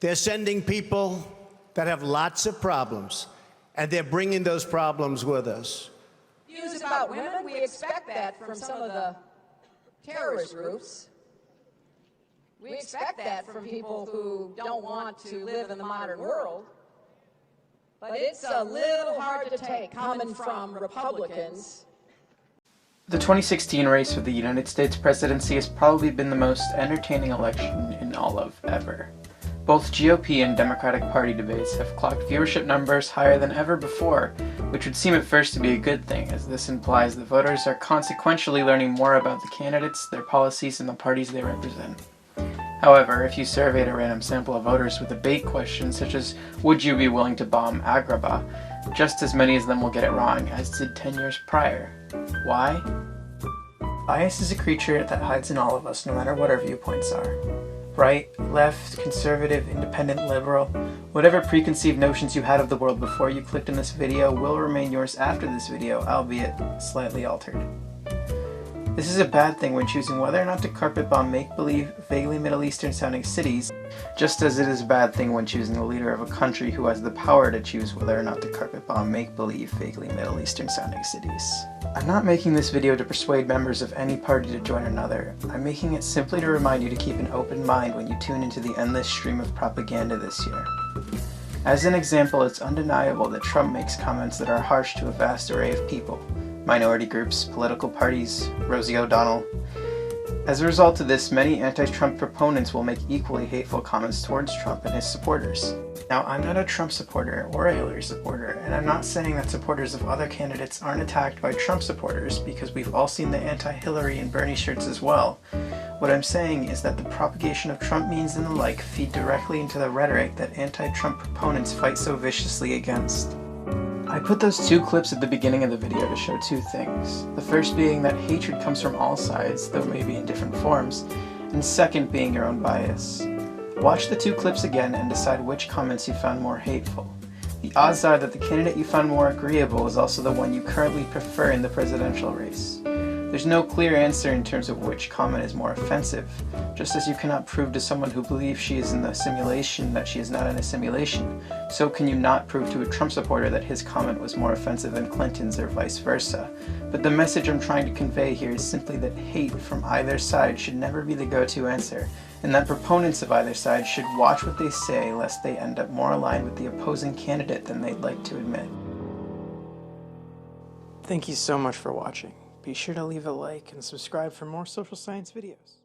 They're sending people that have lots of problems, and they're bringing those problems with us. Views about women, we expect that from some of the terrorist groups. We expect that from people who don't want to live in the modern world. But it's a little hard to take coming from Republicans. The 2016 race for the United States presidency has probably been the most entertaining election in all of ever. Both GOP and Democratic Party debates have clocked viewership numbers higher than ever before, which would seem at first to be a good thing, as this implies that voters are consequentially learning more about the candidates, their policies, and the parties they represent. However, if you surveyed a random sample of voters with a bait question such as, would you be willing to bomb Agrabah, just as many of them will get it wrong as did 10 years prior. Why? Bias is a creature that hides in all of us, no matter what our viewpoints are. Right, left, conservative, independent, liberal, whatever preconceived notions you had of the world before you clicked on this video will remain yours after this video, albeit slightly altered. This is a bad thing when choosing whether or not to carpet bomb make-believe, vaguely Middle Eastern sounding cities, just as it is a bad thing when choosing the leader of a country who has the power to choose whether or not to carpet bomb make-believe, vaguely Middle Eastern sounding cities. I'm not making this video to persuade members of any party to join another. I'm making it simply to remind you to keep an open mind when you tune into the endless stream of propaganda this year. As an example, it's undeniable that Trump makes comments that are harsh to a vast array of people. Minority groups, political parties, Rosie O'Donnell. As a result of this, many anti-Trump proponents will make equally hateful comments towards Trump and his supporters. Now, I'm not a Trump supporter or a Hillary supporter, and I'm not saying that supporters of other candidates aren't attacked by Trump supporters, because we've all seen the anti-Hillary and Bernie shirts as well. What I'm saying is that the propagation of Trump memes and the like feed directly into the rhetoric that anti-Trump proponents fight so viciously against. I put those two clips at the beginning of the video to show two things. The first being that hatred comes from all sides, though maybe in different forms, and second being your own bias. Watch the two clips again and decide which comments you found more hateful. The odds are that the candidate you found more agreeable is also the one you currently prefer in the presidential race. There's no clear answer in terms of which comment is more offensive, just as you cannot prove to someone who believes she is in the simulation that she is not in a simulation, so can you not prove to a Trump supporter that his comment was more offensive than Clinton's or vice versa. But the message I'm trying to convey here is simply that hate from either side should never be the go-to answer, and that proponents of either side should watch what they say lest they end up more aligned with the opposing candidate than they'd like to admit. Thank you so much for watching. Be sure to leave a like and subscribe for more social science videos.